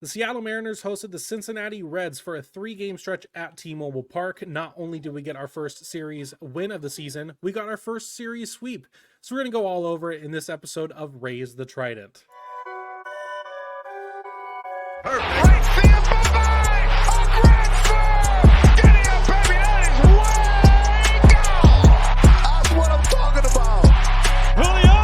The Seattle Mariners hosted the Cincinnati Reds for a 3-game stretch at T-Mobile Park. Not only did we get our first series win of the season, we got our first series sweep. So we're going to go all over it in this episode of Raise the Trident. Perfect. Right field, bye-bye! A grand slam! Giddy up, baby! That is way gone! That's what I'm talking about. Julio!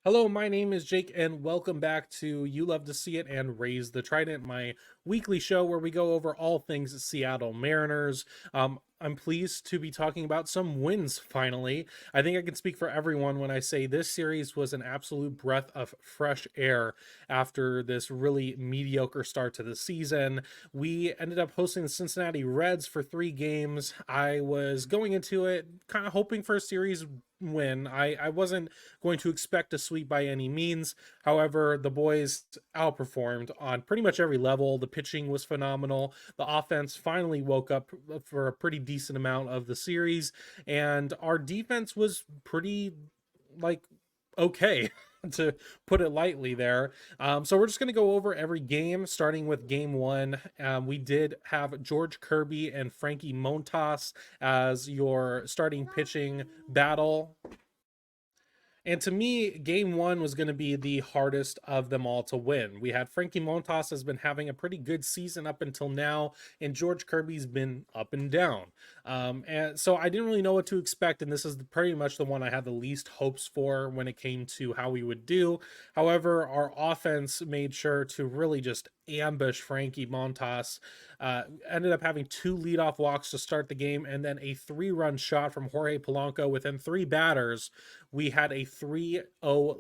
Hello, my name is Jake, and welcome back to You Love to See It and Raise the Trident, my weekly show where we go over all things Seattle Mariners. I'm pleased to be talking about some wins finally. I think I can speak for everyone when I say this series was an absolute breath of fresh air after this really mediocre start to the season. We ended up hosting the Cincinnati Reds for 3 games. I was going into it kind of hoping for a series win. I wasn't going to expect a sweep by any means. However, the boys outperformed on pretty much every level. The pitching was phenomenal. The offense finally woke up for a pretty decent amount of the series, and our defense was pretty okay to put it lightly there. So we're just going to go over every game, starting with game 1. We did have George Kirby and Frankie Montas as your starting pitching battle. And to me, game 1 was going to be the hardest of them all to win. We had Frankie Montas has been having a pretty good season up until now, and George Kirby's been up and down. And so I didn't really know what to expect, and this is pretty much the one I had the least hopes for when it came to how we would do. However, our offense made sure to really just ambush Frankie Montas. Ended up having 2 leadoff walks to start the game, and then a 3-run shot from Jorge Polanco within 3 batters. We had a 3-0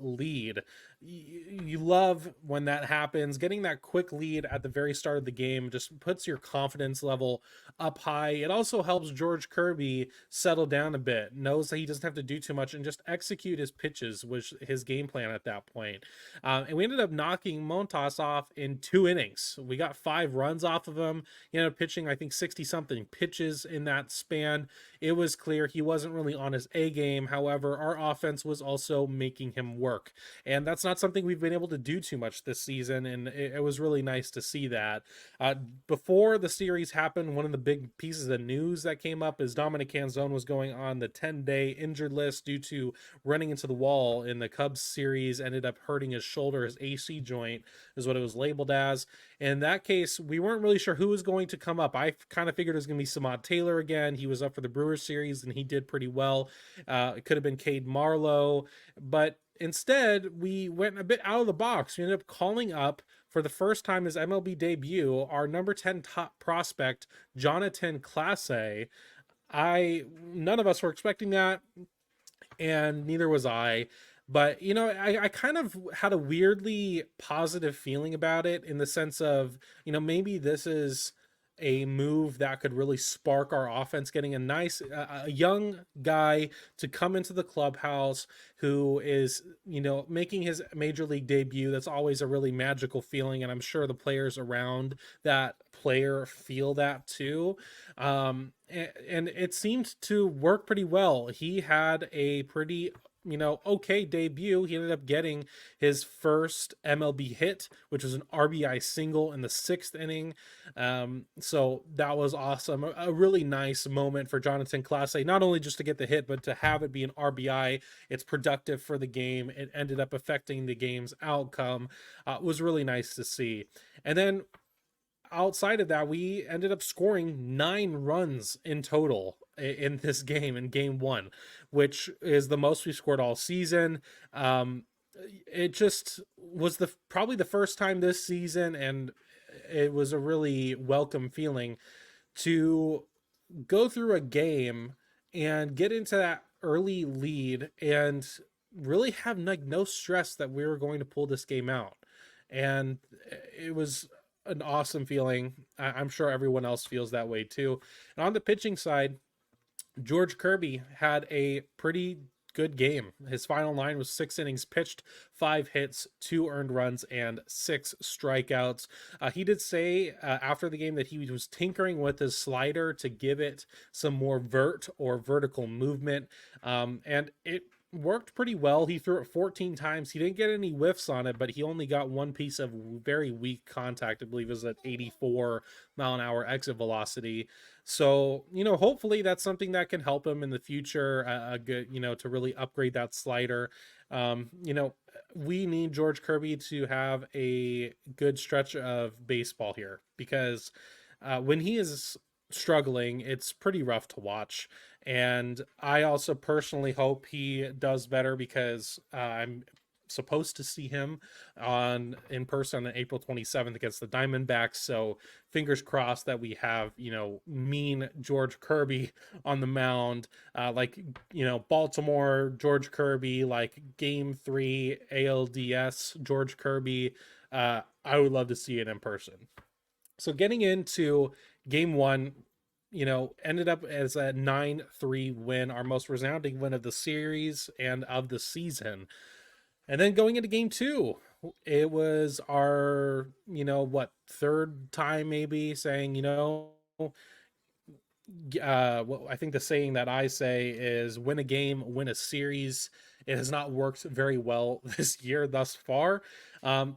lead. You love when that happens. Getting that quick lead at the very start of the game just puts your confidence level up high. It also helps George Kirby settle down a bit, knows that he doesn't have to do too much and just execute his pitches, which his game plan at that point. And we ended up knocking Montas off in 2 innings. We got 5 runs off of him. He ended up pitching, I think, 60-something pitches in that span. It was clear he wasn't really on his A game. However, our offense was also making him work. And that's not something we've been able to do too much this season, and it was really nice to see that. Before the series happened, one of the big pieces of news that came up is Dominic Canzone was going on the 10-day injured list due to running into the wall in the Cubs series, ended up hurting his shoulder. His AC joint is what it was labeled as. In that case, we weren't really sure who was going to come up. I kind of figured it was going to be Samad Taylor again. He was up for the Brewers series, and he did pretty well. It could have been Cade Marlowe, but instead, we went a bit out of the box. We ended up calling up, for the first time his MLB debut, our number 10 top prospect, Jonathan Clase. None of us were expecting that, and neither was I. But, I kind of had a weirdly positive feeling about it, in the sense of, maybe this is a move that could really spark our offense, getting a young guy to come into the clubhouse who is, making his major league debut. That's always a really magical feeling, and I'm sure the players around that player feel that too. And it seemed to work pretty well. He had a pretty okay debut. He ended up getting his first MLB hit, which was an RBI single in the 6th inning. So that was awesome. A really nice moment for Jonathan Clase, not only just to get the hit, but to have it be an RBI. It's productive for the game. It ended up affecting the game's outcome. It was really nice to see. And then outside of that, we ended up scoring 9 runs in total in this game, in game 1, which is the most we scored all season. It just was probably the first time this season, and it was a really welcome feeling to go through a game and get into that early lead and really have no stress that we were going to pull this game out. And it was an awesome feeling. I'm sure everyone else feels that way too. And on the pitching side, George Kirby had a pretty good game. His final line was 6 innings pitched, 5 hits, 2 earned runs, and 6 strikeouts. He did say after the game that he was tinkering with his slider to give it some more vertical movement, and it worked pretty well. He threw it 14 times. He didn't get any whiffs on it, but he only got one piece of very weak contact. I believe it was at 84-mile-an-hour exit velocity. So, hopefully that's something that can help him in the future, a good, to really upgrade that slider. We need George Kirby to have a good stretch of baseball here, because when he is struggling, it's pretty rough to watch. And I also personally hope he does better, because I'm supposed to see him in person on April 27th against the Diamondbacks. So fingers crossed that we have, mean George Kirby on the mound, like, Baltimore George Kirby, like Game 3 ALDS George Kirby. I would love to see it in person. So getting into Game 1, ended up as a 9-3 win, our most resounding win of the series and of the season. And then going into Game 2, it was our, third time maybe saying, well, I think the saying that I say is win a game, win a series. It has not worked very well this year thus far.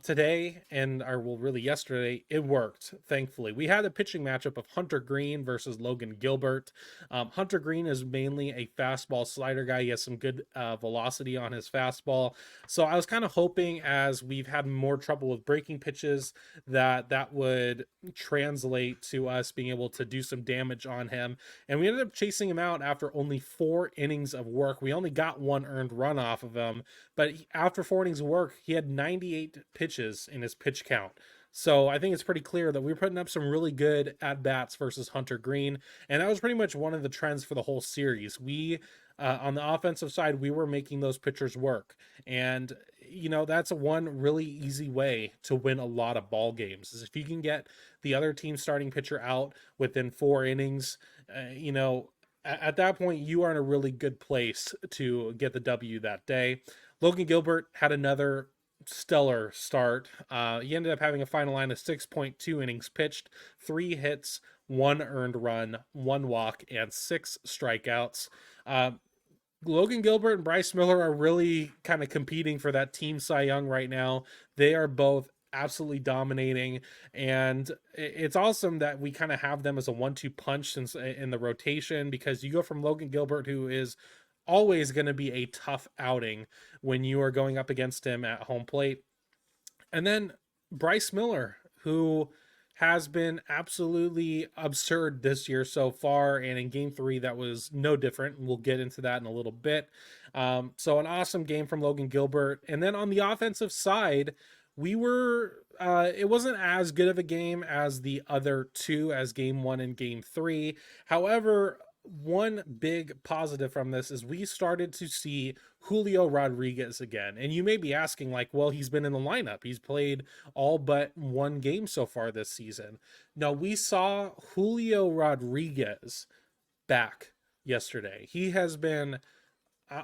Today, really yesterday, it worked, thankfully. We had a pitching matchup of Hunter Green versus Logan Gilbert. Hunter Green is mainly a fastball slider guy. He has some good velocity on his fastball. So I was kind of hoping, as we've had more trouble with breaking pitches, that would translate to us being able to do some damage on him. And we ended up chasing him out after only 4 innings of work. We only got 1 earned run off of him, but after 4 innings of work, he had 98 pitches in his pitch count. So I think it's pretty clear that we're putting up some really good at-bats versus Hunter Green, and that was pretty much one of the trends for the whole series. We, on the offensive side, we were making those pitchers work, and that's one really easy way to win a lot of ball games, is if you can get the other team's starting pitcher out within 4 innings. At that point, you are in a really good place to get the W that day. Logan Gilbert had another stellar start. He ended up having a final line of 6.2 innings pitched, 3 hits, 1 earned run, 1 walk, and 6 strikeouts. Logan Gilbert and Bryce Miller are really kind of competing for that team Cy Young right now. They are both absolutely dominating, and it's awesome that we kind of have them as a 1-2 punch since in the rotation, because you go from Logan Gilbert, who is always going to be a tough outing when you are going up against him at home plate, and then Bryce Miller, who has been absolutely absurd this year so far, and in Game 3 that was no different. We'll get into that in a little bit. So an awesome game from Logan Gilbert. And then on the offensive side, we were it wasn't as good of a game as the other two, as Game 1 and Game 3. However, one big positive from this is we started to see Julio Rodriguez again. And you may be asking, like, well, he's been in the lineup. He's played all but 1 game so far this season. No, we saw Julio Rodriguez back yesterday. He has been,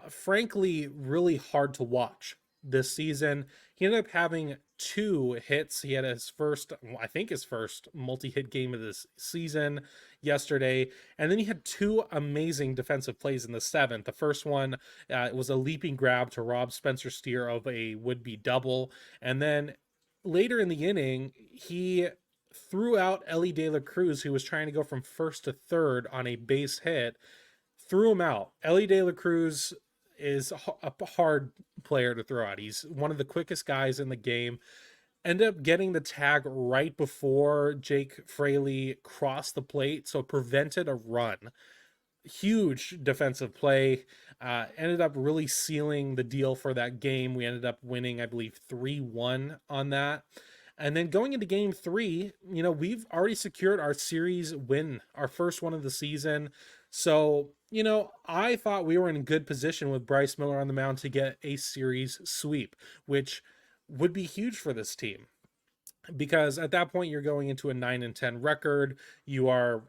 frankly, really hard to watch this season. He ended up having 2 hits. He had his first multi-hit game of this season yesterday, and then he had 2 amazing defensive plays in the 7th. The first one was a leaping grab to rob Spencer Steer of a would-be double, and then later in the inning, he threw out Ellie De La Cruz, who was trying to go from first to third on a base hit, threw him out. Ellie De La Cruz is a hard player to throw out. He's one of the quickest guys in the game. Ended up getting the tag right before Jake Fraley crossed the plate, so it prevented a run. Huge defensive play. Ended up really sealing the deal for that game. We ended up winning, I believe, 3-1 on that. And then going into Game 3, we've already secured our series win, our first one of the season. So, I thought we were in a good position with Bryce Miller on the mound to get a series sweep, which would be huge for this team, because at that point you're going into a 9-10 record. You are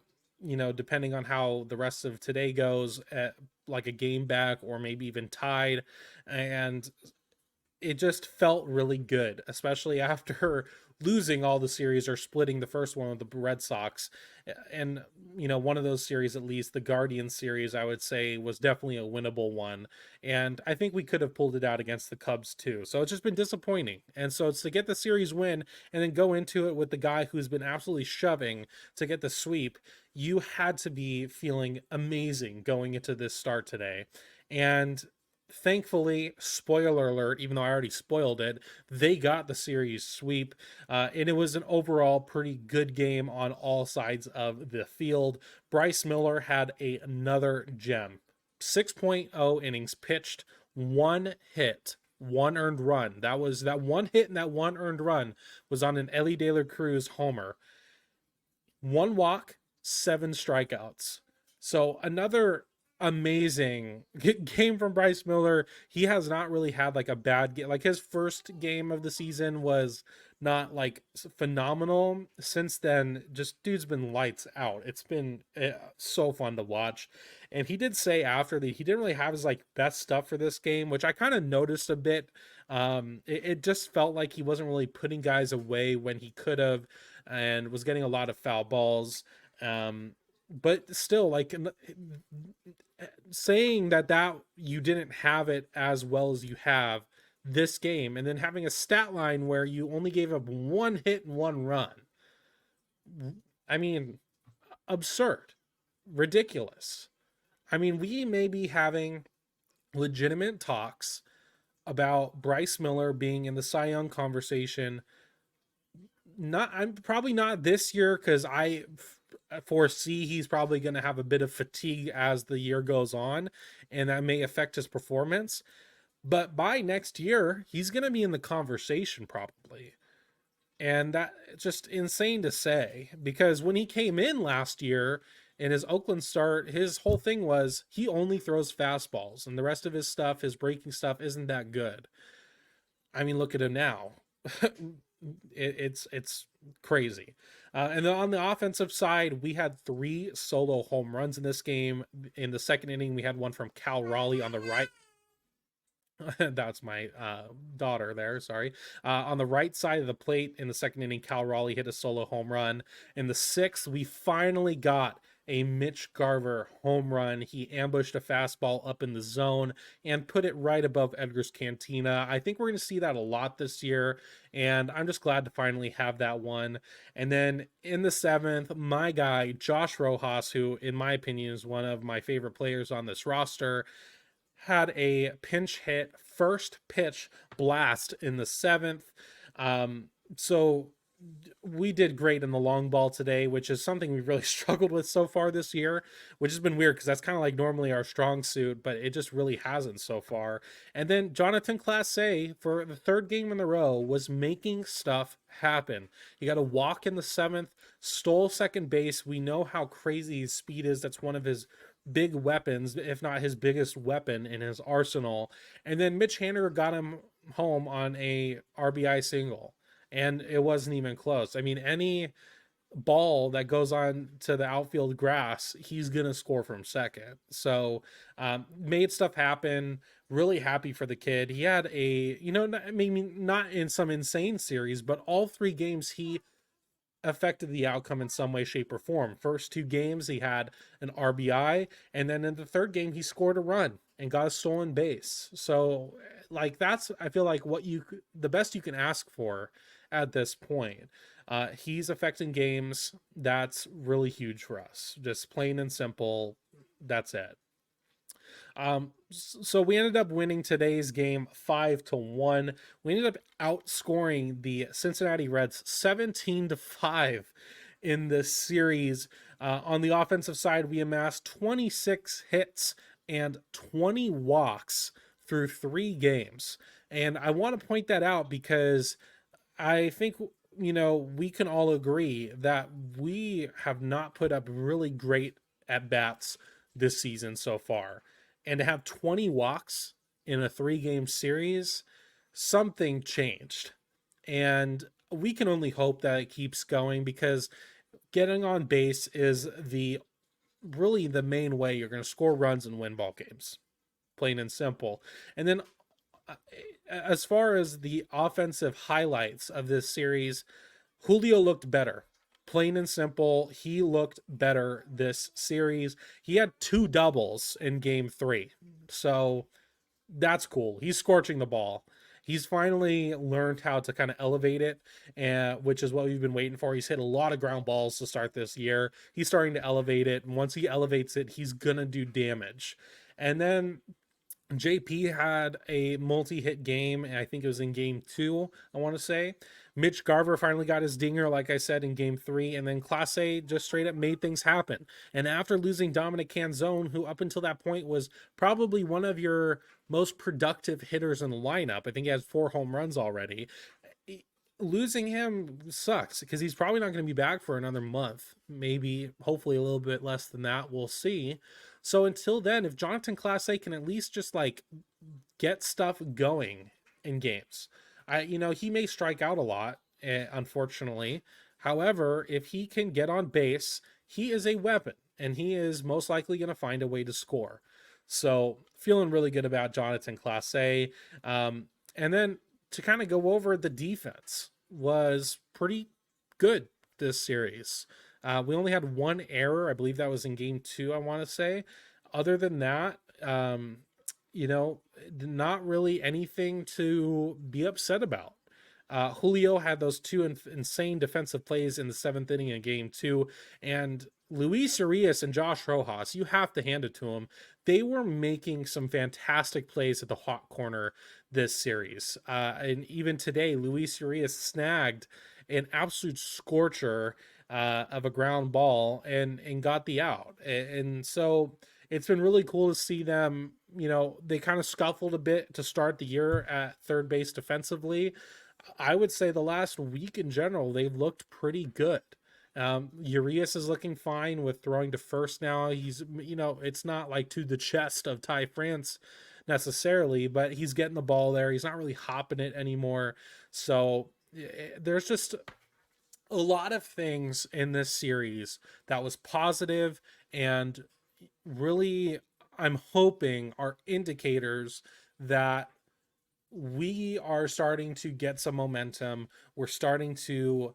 depending on how the rest of today goes, at like a game back or maybe even tied. And it just felt really good, especially after losing all the series or splitting the first one with the Red Sox. And, one of those series, at least the Guardian series, I would say was definitely a winnable one. And I think we could have pulled it out against the Cubs too. So it's just been disappointing. And so it's to get the series win and then go into it with the guy who's been absolutely shoving to get the sweep. You had to be feeling amazing going into this start today. And thankfully, spoiler alert, even though I already spoiled it, they got the series sweep. And it was an overall pretty good game on all sides of the field. Bryce Miller had another gem. 6.0 innings pitched, one hit, one earned run. That was that one hit and that one earned run was on an Ellie De La Cruz homer. One walk, seven strikeouts. So another amazing game from Bryce Miller. He has not really had like a bad game. Like his first game of the season was not like phenomenal. Since then, just dude's been lights out. It's been so fun to watch. And he did say after that he didn't really have his like best stuff for this game, which I kind of noticed a bit. It just felt like he wasn't really putting guys away when he could have, and was getting a lot of foul balls. But still, like, saying that you didn't have it as well as you have this game, and then having a stat line where you only gave up one hit and one run. I mean, absurd, ridiculous. I mean, we may be having legitimate talks about Bryce Miller being in the Cy Young conversation. I'm probably not this year, because I foresee he's probably going to have a bit of fatigue as the year goes on, and that may affect his performance. But by next year, he's going to be in the conversation probably. And that's just insane to say, because when he came in last year in his Oakland start, his whole thing was he only throws fastballs, and the rest of his stuff, his breaking stuff, isn't that good. I mean, look at him now. It's crazy. And then on the offensive side, we had 3 solo home runs in this game. In the second inning, we had one from Cal Raleigh on the right. That's my daughter there, sorry. On the right side of the plate in the second inning, Cal Raleigh hit a solo home run. In the 6th, we finally got a Mitch Garver home run. He ambushed a fastball up in the zone and put it right above Edgar's Cantina. I think we're going to see that a lot this year, and I'm just glad to finally have that one. And then in the 7th, my guy, Josh Rojas, who in my opinion is one of my favorite players on this roster, had a pinch hit first pitch blast in the 7th. So we did great in the long ball today, which is something we've really struggled with so far this year, which has been weird because that's kind of like normally our strong suit, but it just really hasn't so far. And then Jonathan Clase, for the 3rd game in a row, was making stuff happen. He got a walk in the 7th, stole second base. We know how crazy his speed is. That's one of his big weapons, if not his biggest weapon in his arsenal. And then Mitch Haniger got him home on a RBI single, and it wasn't even close. I mean, any ball that goes on to the outfield grass, he's gonna score from second. So made stuff happen. Really happy for the kid. He had maybe not in some insane series, but all 3 games he affected the outcome in some way, shape, or form. First 2 games he had an RBI, and then in the 3rd game he scored a run and got a stolen base. So like, that's, I feel like, the best you can ask for at this point. He's affecting games. That's really huge for us. Just plain and simple. That's it. So we ended up winning today's game 5-1. We ended up outscoring the Cincinnati Reds 17-5 in this series. On the offensive side, we amassed 26 hits and 20 walks through 3 games. And I want to point that out because I think, we can all agree that we have not put up really great at bats this season so far. And to have 20 walks in a 3-game series, something changed. And we can only hope that it keeps going, because getting on base is really the main way you're going to score runs and win ball games, plain and simple. And then uh, as far as the offensive highlights of this series, Julio looked better. Plain and simple, he looked better this series. He had 2 doubles in game 3. So that's cool. He's scorching the ball. He's finally learned how to kind of elevate it, and which is what we've been waiting for. He's hit a lot of ground balls to start this year. He's starting to elevate it, and once he elevates it, he's gonna do damage. And then JP had a multi-hit game, and I think it was in game 2, I want to say. Mitch Garver finally got his dinger, like I said, in game 3, and then Class A just straight up made things happen. And after losing Dominic Canzone, who up until that point was probably one of your most productive hitters in the lineup, I think he has 4 home runs already. Losing him sucks because he's probably not going to be back for another month, maybe, hopefully a little bit less than that. We'll see. So until then, if Jonathan Class A can at least just like get stuff going in games, he may strike out a lot, unfortunately. However, if he can get on base, he is a weapon, and he is most likely going to find a way to score. So feeling really good about Jonathan Class A. And then to kind of go over, the defense was pretty good this series. We only had 1 error. I believe that was in game 2, I want to say. Other than that, not really anything to be upset about. Julio had those 2 insane defensive plays in the 7th inning in game 2. And Luis Urias and Josh Rojas, you have to hand it to them. They were making some fantastic plays at the hot corner this series. And even today, Luis Urias snagged an absolute scorcher of a ground ball and got the out. And so it's been really cool to see them. They kind of scuffled a bit to start the year at third base defensively. I would say the last week in general, they've looked pretty good. Urias is looking fine with throwing to first now. He's, it's not like to the chest of Ty France necessarily, but he's getting the ball there. He's not really hopping it anymore. So there's just a lot of things in this series that was positive, and really, I'm hoping are indicators that we are starting to get some momentum. We're starting to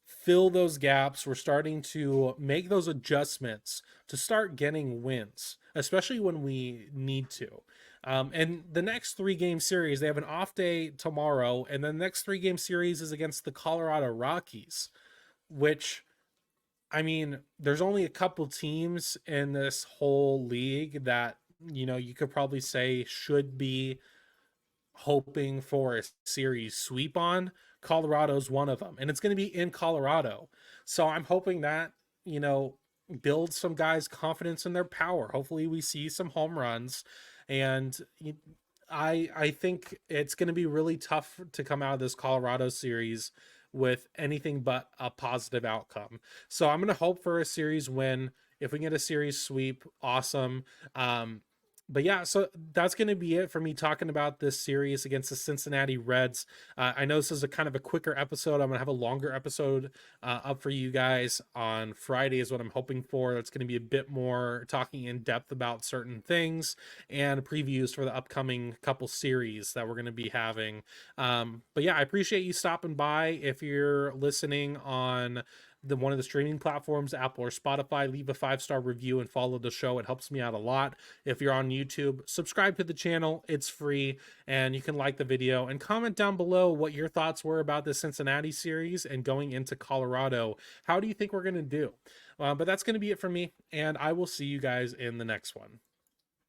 fill those gaps. We're starting to make those adjustments to start getting wins, especially when we need to. And the next 3-game series, they have an off day tomorrow, and then the next 3-game series is against the Colorado Rockies, which, I mean, there's only a couple teams in this whole league that, you could probably say should be hoping for a series sweep on. Colorado's one of them, and it's going to be in Colorado. So I'm hoping that, builds some guys' confidence in their power. Hopefully we see some home runs, and I think it's going to be really tough to come out of this Colorado series with anything but a positive outcome. So I'm going to hope for a series win. If we can get a series sweep, awesome. But yeah, so that's going to be it for me talking about this series against the Cincinnati Reds. I know this is a kind of a quicker episode. I'm going to have a longer episode up for you guys on Friday is what I'm hoping for. It's going to be a bit more talking in depth about certain things and previews for the upcoming couple series that we're going to be having. But yeah, I appreciate you stopping by. If you're listening on one of the streaming platforms, Apple or Spotify, leave a 5-star review and follow the show. It helps me out a lot. If you're on YouTube, subscribe to the channel. It's free, and you can like the video and comment down below what your thoughts were about the Cincinnati series and going into Colorado. How do you think we're going to do? But that's going to be it for me, and I will see you guys in the next one.